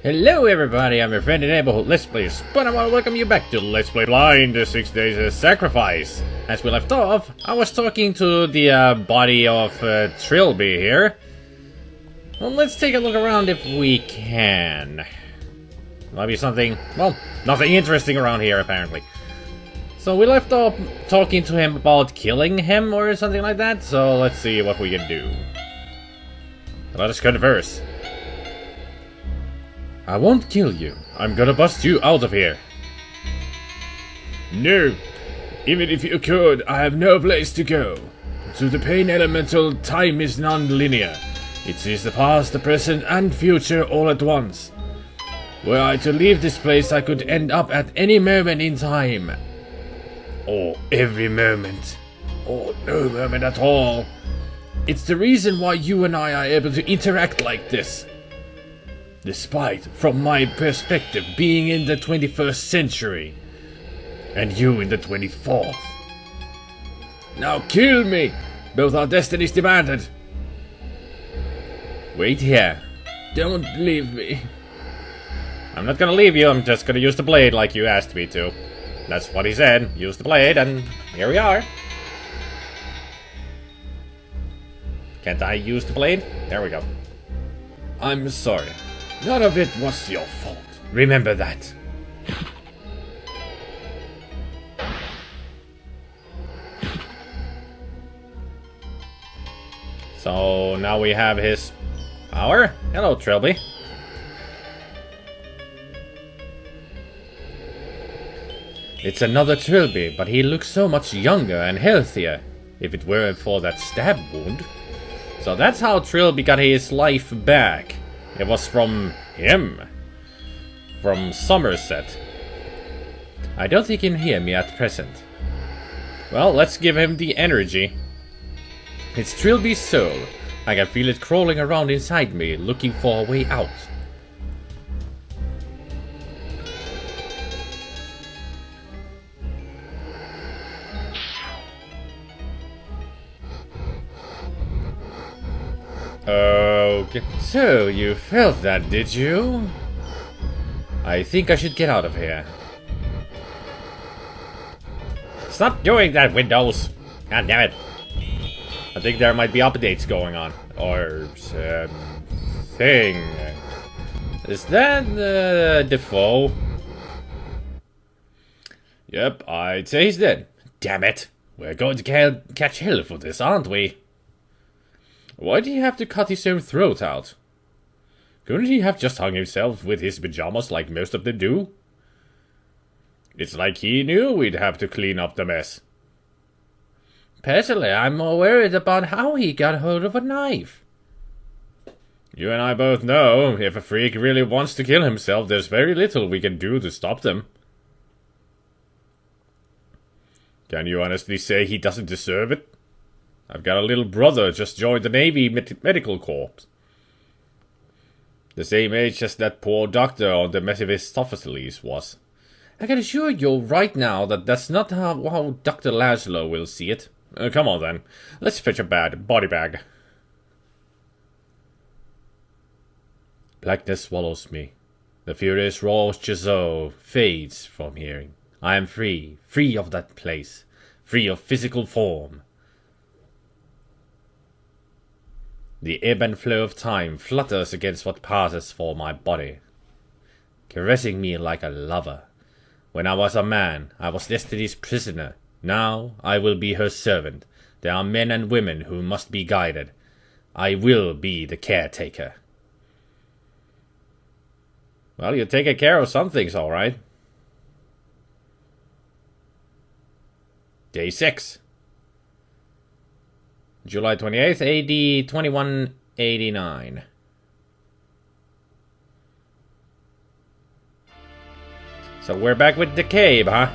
Hello everybody, I'm your friend and neighborhood Let's Play SpiderMwa. Welcome you back to Let's Play Blind, the 6 Days Sacrifice. As we left off, I was talking to the body of Trilby here. Well, let's take a look around if we can. Might be something, well, nothing interesting around here apparently. So we left off talking to him about killing him or something like that, so let's see what we can do. Let us converse. I won't kill you. I'm gonna bust you out of here. No. Even if you could, I have no place to go. To the pain elemental, time is non-linear. It sees the past, the present, and future all at once. Were I to leave this place, I could end up at any moment in time. Or every moment. Or no moment at all. It's the reason why you and I are able to interact like this. Despite, from my perspective, being in the 21st century. And you in the 24th. Now kill me! Both our destinies demanded. Wait here. Don't leave me. I'm not gonna leave you, I'm just gonna use the blade like you asked me to. That's what he said. Use the blade, and here we are. Can't I use the blade? There we go. I'm sorry. None of it was your fault. Remember that. So now we have his power. Hello, Trilby. It's another Trilby, but he looks so much younger and healthier, if it weren't for that stab wound. So that's how Trilby got his life back. It was from him. From Somerset. I don't think he can hear me at present. Well, let's give him the energy. It's Trilby's soul. I can feel it crawling around inside me, looking for a way out. Okay. So, you felt that, did you? I think I should get out of here. Stop doing that, Windows! God damn it. I think there might be updates going on. Or something. Is that Defoe? Yep, I'd say he's dead. Damn it. We're going to catch hell for this, aren't we? Why did he have to cut his own throat out? Couldn't he have just hung himself with his pajamas like most of them do? It's like he knew we'd have to clean up the mess. Personally, I'm more worried about how he got hold of a knife. You and I both know, if a freak really wants to kill himself, there's very little we can do to stop them. Can you honestly say he doesn't deserve it? I've got a little brother just joined the Navy Medical Corps. The same age as that poor doctor on the Mephistopheles was. I can assure you right now that that's not how Dr. Laszlo will see it. Come on then, let's fetch a body bag. Blackness swallows me. The furious roar of Chzo fades from hearing. I am free, free of that place, free of physical form. The ebb and flow of time flutters against what passes for my body, caressing me like a lover. When I was a man, I was Destiny's prisoner. Now I will be her servant. There are men and women who must be guided. I will be the caretaker. Well, you're taking care of some things, all right. Day 6. July 28th, AD 2189. So we're back with the Decabe, huh?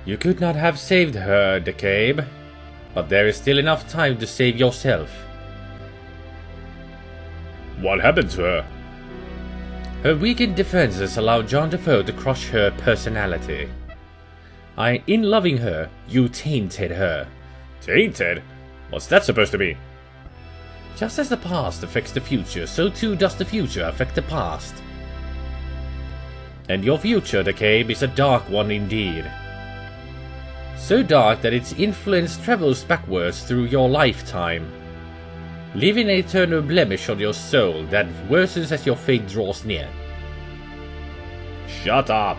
You could not have saved her, Decabe, but there is still enough time to save yourself. What happened to her? Her weakened defenses allowed John Defoe to crush her personality. In loving her, you tainted her. Tainted? What's that supposed to mean? Just as the past affects the future, so too does the future affect the past. And your future, Decay, is a dark one indeed. So dark that its influence travels backwards through your lifetime, leaving an eternal blemish on your soul that worsens as your fate draws near. Shut up!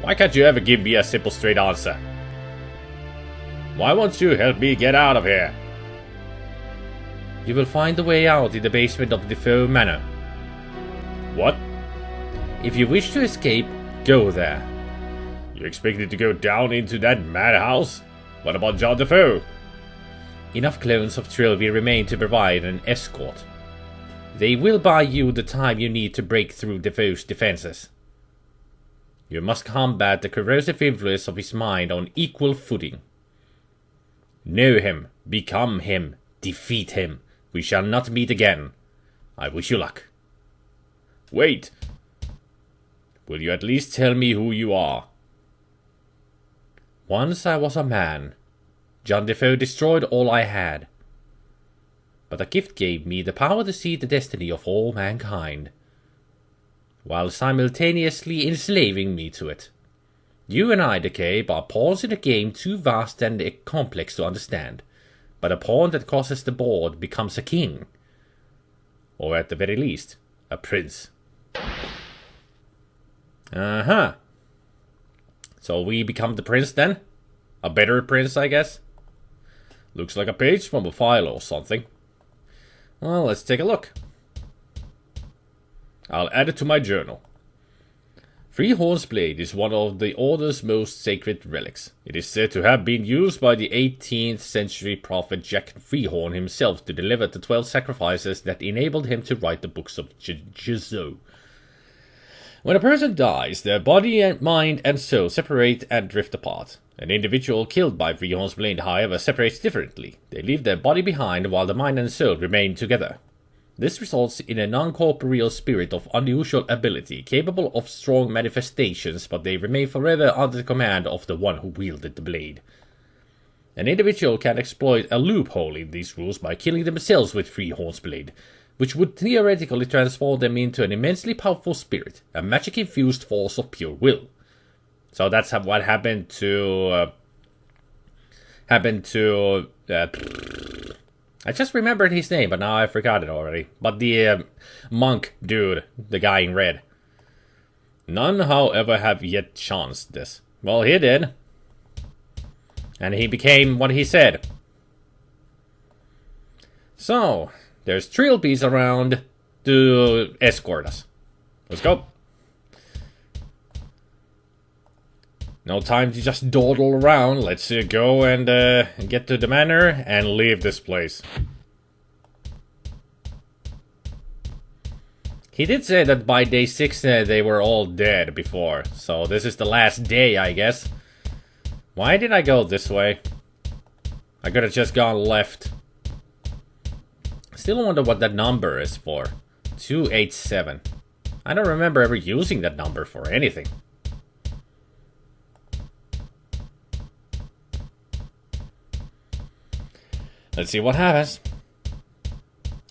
Why can't you ever give me a simple straight answer? Why won't you help me get out of here? You will find the way out in the basement of Defoe Manor. What? If you wish to escape, go there. You expect me to go down into that madhouse? What about John Defoe? Enough clones of Trilby remain to provide an escort. They will buy you the time you need to break through Defoe's defenses. You must combat the corrosive influence of his mind on equal footing. Know him, become him, defeat him. We shall not meet again. I wish you luck. Wait! Will you at least tell me who you are? Once I was a man. John Defoe destroyed all I had. But a gift gave me the power to see the destiny of all mankind, while simultaneously enslaving me to it. You and I, Decay, are pawns in a game too vast and complex to understand. But a pawn that crosses the board becomes a king. Or at the very least, a prince. Uh-huh. So we become the prince then? A better prince, I guess? Looks like a page from a file or something. Well, let's take a look. I'll add it to my journal. Freehorn's blade is one of the Order's most sacred relics. It is said to have been used by the 18th century prophet Jack Freehorn himself to deliver the 12 sacrifices that enabled him to write the books of Chzo. When a person dies, their body and mind and soul separate and drift apart. An individual killed by Freehorn's blade, however, separates differently. They leave their body behind while the mind and soul remain together. This results in a non-corporeal spirit of unusual ability, capable of strong manifestations, but they remain forever under the command of the one who wielded the blade. An individual can exploit a loophole in these rules by killing themselves with Freehorn's blade, which would theoretically transform them into an immensely powerful spirit, a magic-infused force of pure will. So that's what happened to... I just remembered his name, but now I forgot it already. But the monk dude, the guy in red. None, however, have yet chanced this. Well, he did. And he became what he said. So, there's trilbies around to escort us. Let's go. No time to just dawdle around. Let's go and get to the manor and leave this place. He did say that by day 6 they were all dead before. So this is the last day, I guess. Why did I go this way? I could have just gone left. Still wonder what that number is for. 287. I don't remember ever using that number for anything. Let's see what happens.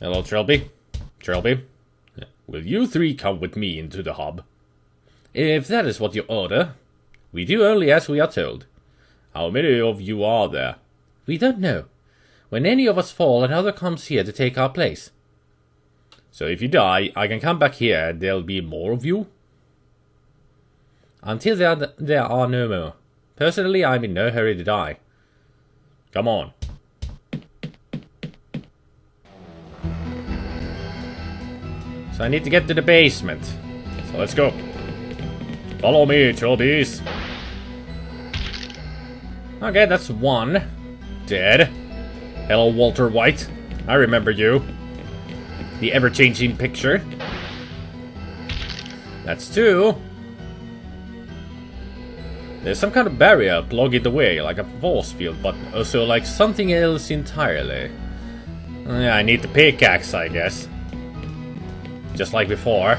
Hello, Trilby. Trilby. Will you three come with me into the hub? If that is what you order. We do only as we are told. How many of you are there? We don't know. When any of us fall, another comes here to take our place. So if you die, I can come back here and there'll be more of you? Until there are no more. Personally, I'm in no hurry to die. Come on. So I need to get to the basement. So let's go. Follow me, trilbies. Okay, that's one. Dead. Hello, Walter White. I remember you. The ever-changing picture. That's two. There's some kind of barrier blocking the way, like a force field, but also like something else entirely. Yeah, I need the pickaxe, I guess. Just like before.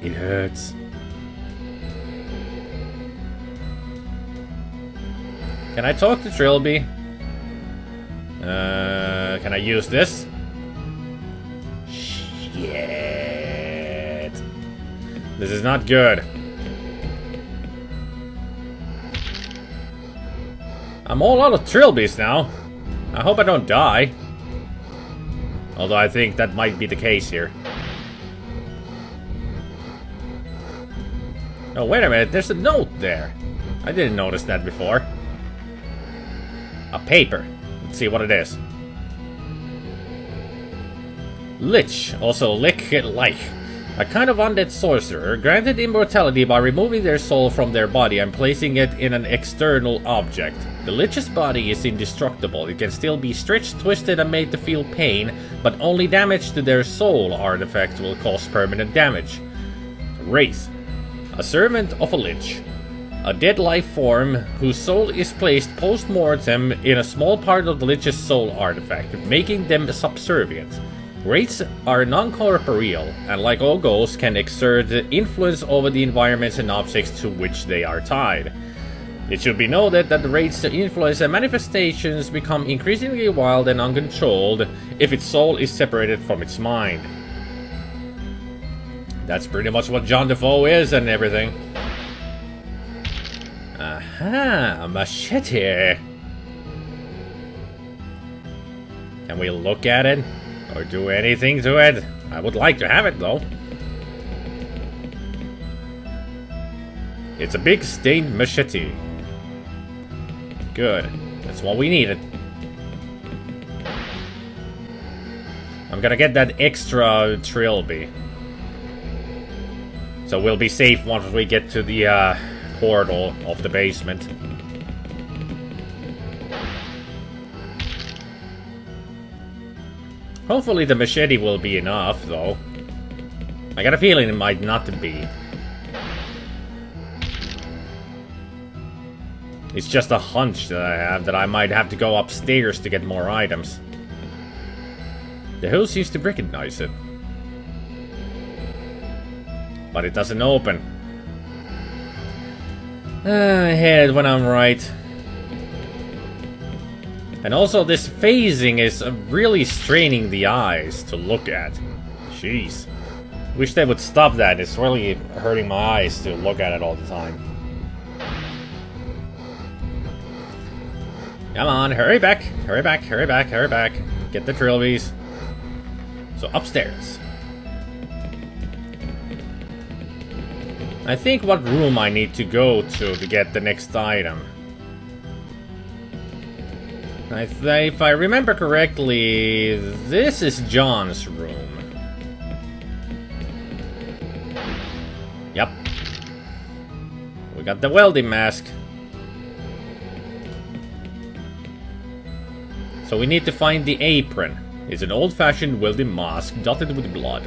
It hurts. Can I talk to Trilby? Can I use this? Shit. This is not good. I'm all out of trilbies now. I hope I don't die. Although I think that might be the case here. Oh, wait a minute. There's a note there. I didn't notice that before. A paper. Let's see what it is. Lich, also Lich Like. A kind of undead sorcerer, granted immortality by removing their soul from their body and placing it in an external object. The Lich's body is indestructible. It can still be stretched, twisted, and made to feel pain, but only damage to their soul artifact will cause permanent damage. Wraith. A servant of a Lich. A dead life form whose soul is placed post-mortem in a small part of the Lich's soul artifact, making them subservient. Wraiths are non-corporeal, and like all ghosts, can exert influence over the environments and objects to which they are tied. It should be noted that the Wraith's influence and manifestations become increasingly wild and uncontrolled if its soul is separated from its mind. That's pretty much what John Defoe is and everything. Aha, a machete. Can we look at it? Or do anything to it? I would like to have it, though. It's a big stained machete. Good. That's what we needed. I'm gonna get that extra trilby. So we'll be safe once we get to the portal of the basement. Hopefully the machete will be enough, though. I got a feeling it might not be. It's just a hunch that I have that I might have to go upstairs to get more items. The hole seems to recognize it. But it doesn't open. I hate it when I'm right. And also this phasing is really straining the eyes to look at. Jeez. Wish they would stop that. It's really hurting my eyes to look at it all the time. Come on, hurry back. Hurry back, hurry back, hurry back. Get the trilbies. So upstairs. I think what room I need to go to get the next item. If I remember correctly, this is John's room. Yep. We got the welding mask. So we need to find the apron. It's an old-fashioned welding mask dotted with blood.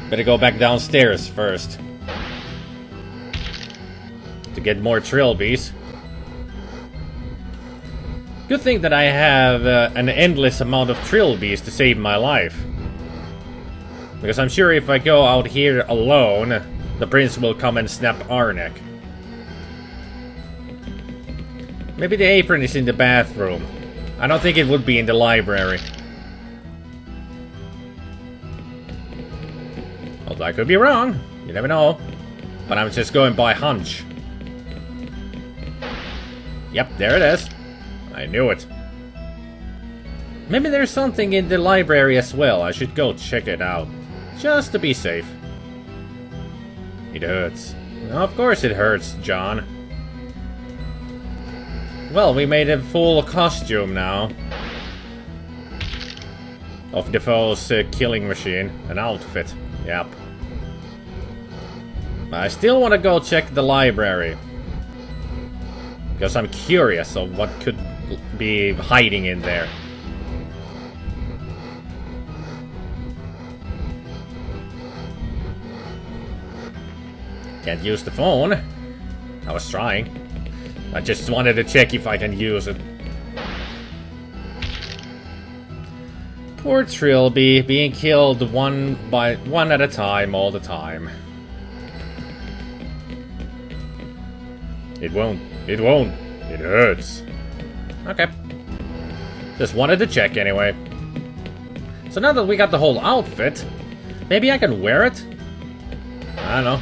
Better go back downstairs first. To get more trilbies. Good thing that I have an endless amount of trilbies to save my life. Because I'm sure if I go out here alone, the prince will come and snap our neck. Maybe the apron is in the bathroom. I don't think it would be in the library. Although I could be wrong. You never know. But I'm just going by hunch. Yep, there it is. I knew it. Maybe there's something in the library as well. I should go check it out. Just to be safe. It hurts. Of course it hurts, John. Well, we made a full costume now. Of Defoe's killing machine. An outfit. Yep. I still want to go check the library. Because I'm curious of what could be hiding in there. Can't use the phone. I was trying. I just wanted to check if I can use it. Poor Trilby, being killed one at a time all the time. It won't. It won't. It hurts. Okay. Just wanted to check anyway. So now that we got the whole outfit, maybe I can wear it? I don't know.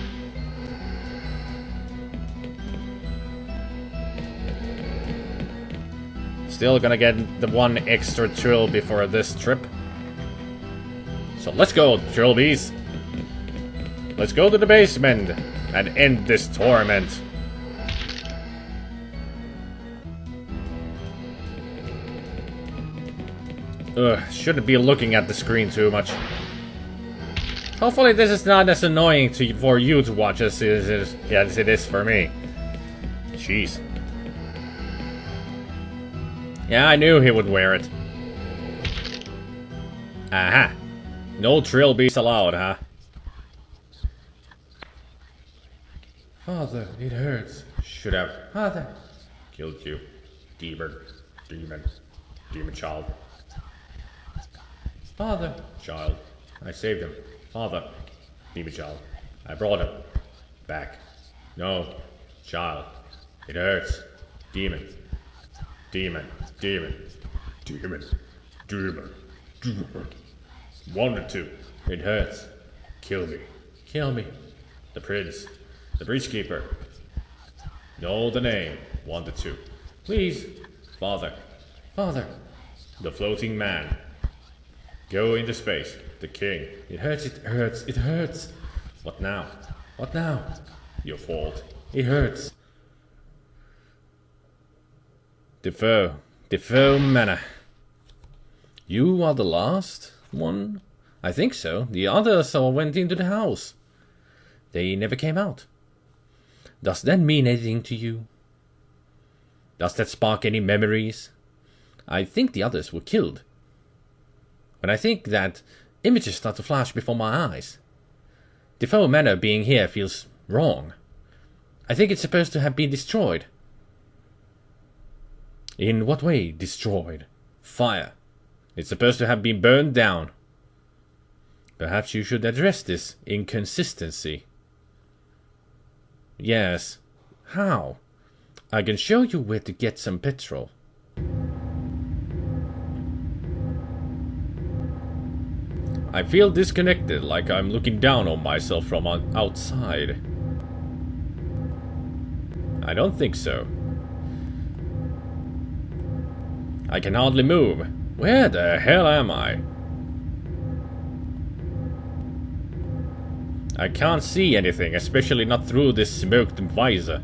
Still gonna get the one extra trilby for this trip. So let's go, trilbies. Let's go to the basement and end this torment. Ugh, shouldn't be looking at the screen too much. Hopefully this is not as annoying for you to watch as it is for me. Jeez. Yeah, I knew he would wear it. Aha. No trilbies allowed, huh? Father, it hurts. Should have. Father. Killed you. Demon. Demon child. Father. Child. I saved him. Father. Demon child. I brought him. Back. No. Child. It hurts. Demon. Demon. Demon. Demon. Demon. Demon. Wanted to. It hurts. Kill me. Kill me. The prince. The breachkeeper. Know the name. Wanted to. Please. Father. Father. The floating man. Go into space. The king. It hurts, it hurts, it hurts. What now? What now? Your fault. It hurts. Defoe Manor. You are the last one? I think so. The others all went into the house. They never came out. Does that mean anything to you? Does that spark any memories? I think the others were killed. But I think that images start to flash before my eyes. Defoe Manor being here feels wrong. I think it's supposed to have been destroyed. In what way destroyed? Fire. It's supposed to have been burned down. Perhaps you should address this inconsistency. Yes. How? I can show you where to get some petrol. I feel disconnected, like I'm looking down on myself from outside. I don't think so. I can hardly move. Where the hell am I? I can't see anything, especially not through this smoked visor.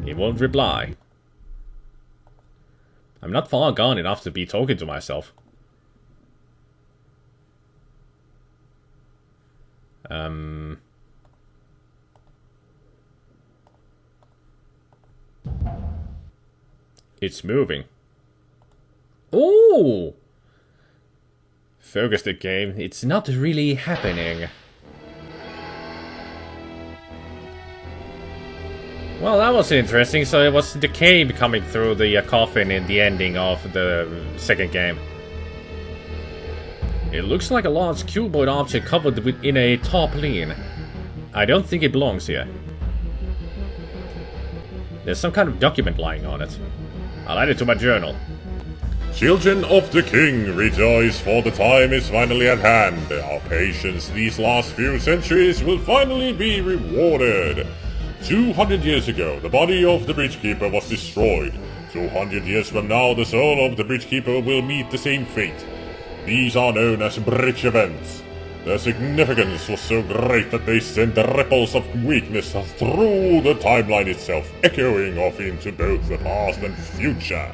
He won't reply. I'm not far gone enough to be talking to myself. It's moving. Oh! Focus the game. It's not really happening. Well, that was interesting. So it was the cave coming through the coffin in the ending of the second game. It looks like a large cuboid object covered in a tarpaulin. I don't think it belongs here. There's some kind of document lying on it. I'll add it to my journal. Children of the King, rejoice, for the time is finally at hand. Our patience these last few centuries will finally be rewarded. 200 years ago, the body of the Bridgekeeper was destroyed. 200 years from now, the soul of the Bridgekeeper will meet the same fate. These are known as bridge events. Their significance was so great that they sent ripples of weakness through the timeline itself, echoing off into both the past and future.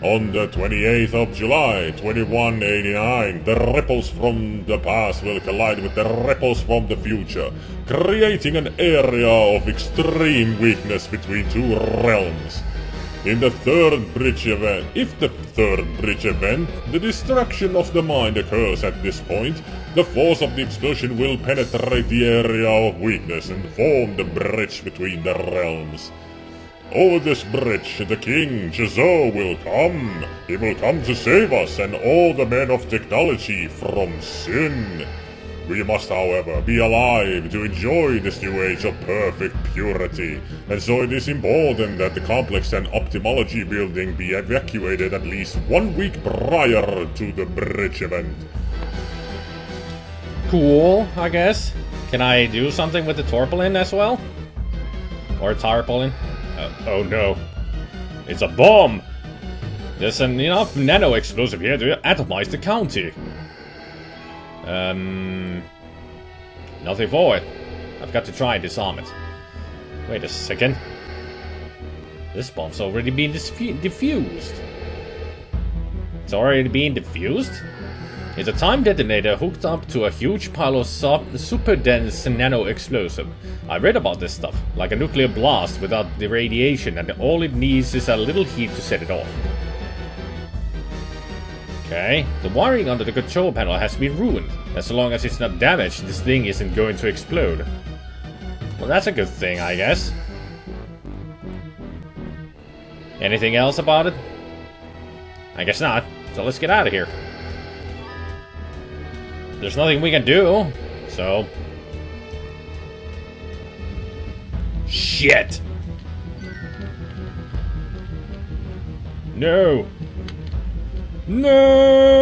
On the 28th of July, 2189, the ripples from the past will collide with the ripples from the future, creating an area of extreme weakness between two realms. In the third bridge event, the destruction of the mind occurs at this point, the force of the explosion will penetrate the area of weakness and form the bridge between the realms. Over this bridge, the king, Chzo, will come. He will come to save us and all the men of technology from sin. We must, however, be alive to enjoy this new age of perfect purity, and so it is important that the complex and ophthalmology building be evacuated at least 1 week prior to the bridge event. Cool, I guess. Can I do something with the tarpaulin as well? Or tarpaulin? Oh no. It's a bomb! There's enough nano-explosive here to atomize the county. Nothing for it. I've got to try and disarm it. Wait a second. This bomb's already been diffused. It's already been diffused? It's a time detonator hooked up to a huge pile of super dense nano-explosive. I read about this stuff, like a nuclear blast without the radiation, and all it needs is a little heat to set it off. Okay, the wiring under the control panel has been ruined. As long as it's not damaged, this thing isn't going to explode. Well, that's a good thing, I guess. Anything else about it? I guess not, so let's get out of here. There's nothing we can do, so... Shit! No! No!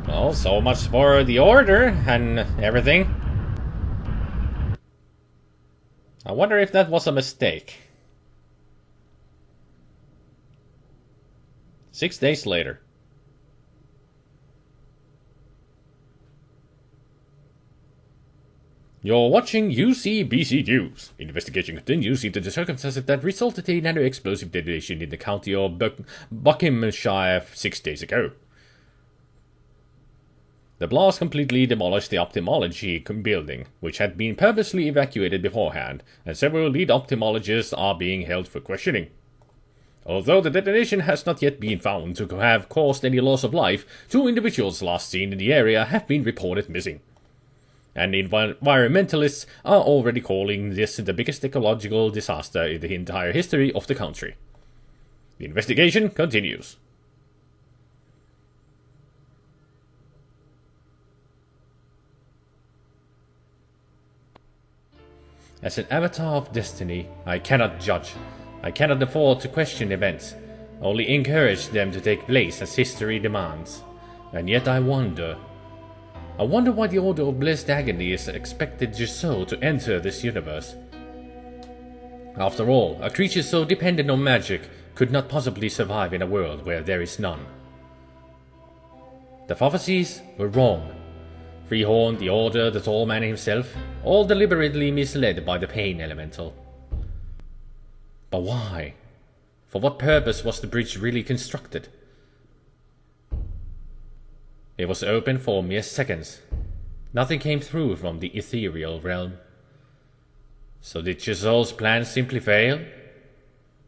Well, so much for the order and everything. I wonder if that was a mistake. 6 days later. You're watching UCBC News. Investigation continues into the circumstances that resulted in a nano-explosive detonation in the county of Buckinghamshire 6 days ago. The blast completely demolished the ophthalmology building, which had been purposely evacuated beforehand, and several lead ophthalmologists are being held for questioning. Although the detonation has not yet been found to have caused any loss of life, 2 individuals last seen in the area have been reported missing. And environmentalists are already calling this the biggest ecological disaster in the entire history of the country. The investigation continues. As an avatar of destiny, I cannot judge. I cannot afford to question events, only encourage them to take place as history demands. And yet I wonder why the Order of Blessed Agony is expected just so to enter this universe. After all, a creature so dependent on magic could not possibly survive in a world where there is none. The prophecies were wrong. Freehorn, the Order, the Tall Man himself, all deliberately misled by the Pain Elemental. But why? For what purpose was the bridge really constructed? It was open for mere seconds. Nothing came through from the ethereal realm. So did Chzo's plan simply fail?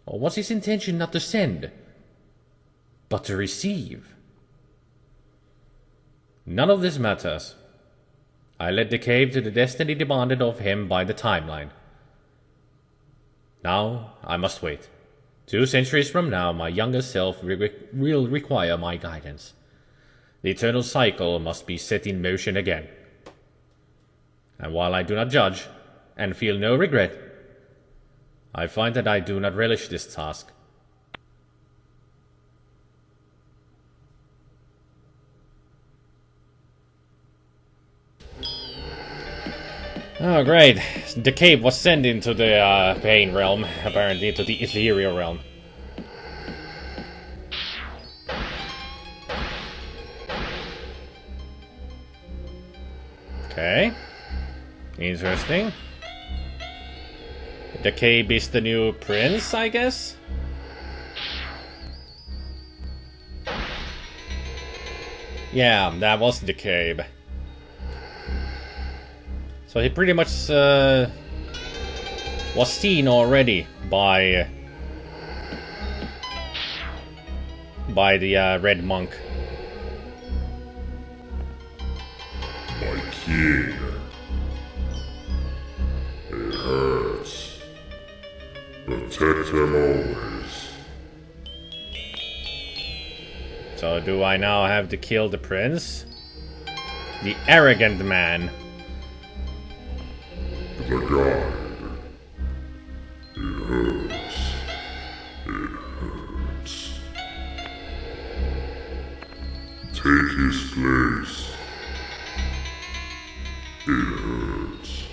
Or was his intention not to send, but to receive? None of this matters. I led the cave to the destiny demanded of him by the timeline. Now I must wait. 2 centuries from now, my younger self will require my guidance. The eternal cycle must be set in motion again. And while I do not judge, and feel no regret, I find that I do not relish this task. Oh, great. The cave was sent into the pain realm, apparently into the ethereal realm. Okay. Interesting. The cave is the new prince, I guess? Yeah, that was the cave. So he pretty much was seen already by the Red Monk. My Here. It hurts. Protect him always. So do I now have to kill the prince? The arrogant man. The guide. It hurts. It hurts. Take his place. It hurts.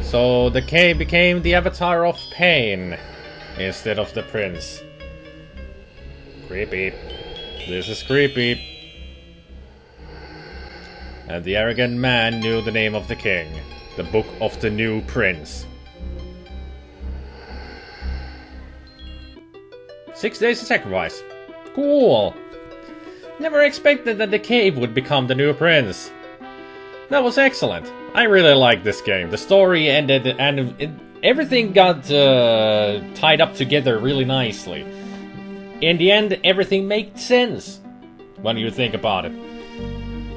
So the K became the avatar of pain instead of the prince. Creepy. This is creepy. And the arrogant man knew the name of the king. The book of the new prince. 6 days of sacrifice. Cool. Never expected that the cave would become the new prince. That was excellent. I really liked this game. The story ended and everything got tied up together really nicely. In the end, everything made sense when you think about it.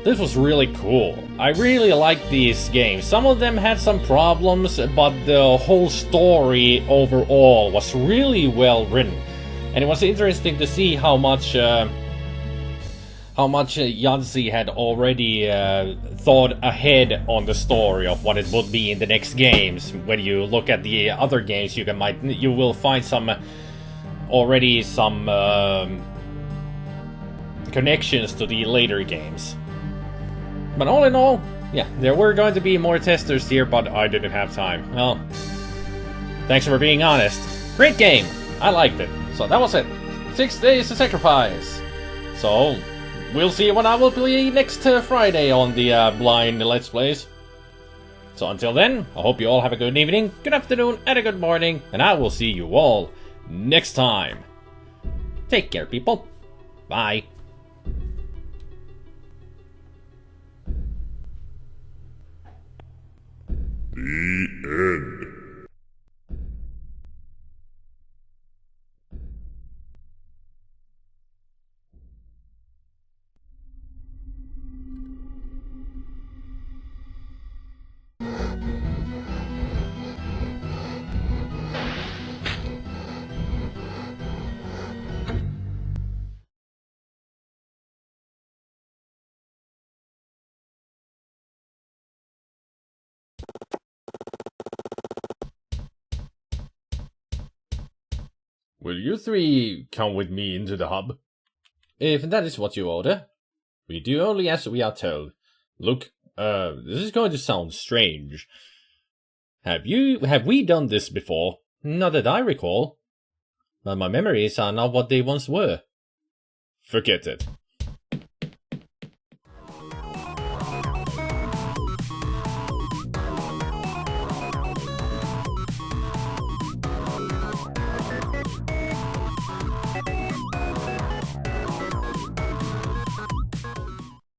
This was really cool. I really liked these games. Some of them had some problems, but the whole story overall was really well written. And it was interesting to see how much Yancy had already thought ahead on the story of what it would be in the next games. When you look at the other games, you will find some connections to the later games. But all in all, yeah, there were going to be more testers here, but I didn't have time. Well, thanks for being honest. Great game! I liked it. So that was it. 6 days to sacrifice. So, we'll see what I will play next Friday on the blind Let's Plays. So until then, I hope you all have a good evening, good afternoon, and a good morning, and I will see you all next time. Take care, people. Bye. The end. Will you three come with me into the hub? If that is what you order. We do only as we are told. Look, this is going to sound strange. Have we done this before? Not that I recall. But my memories are not what they once were. Forget it.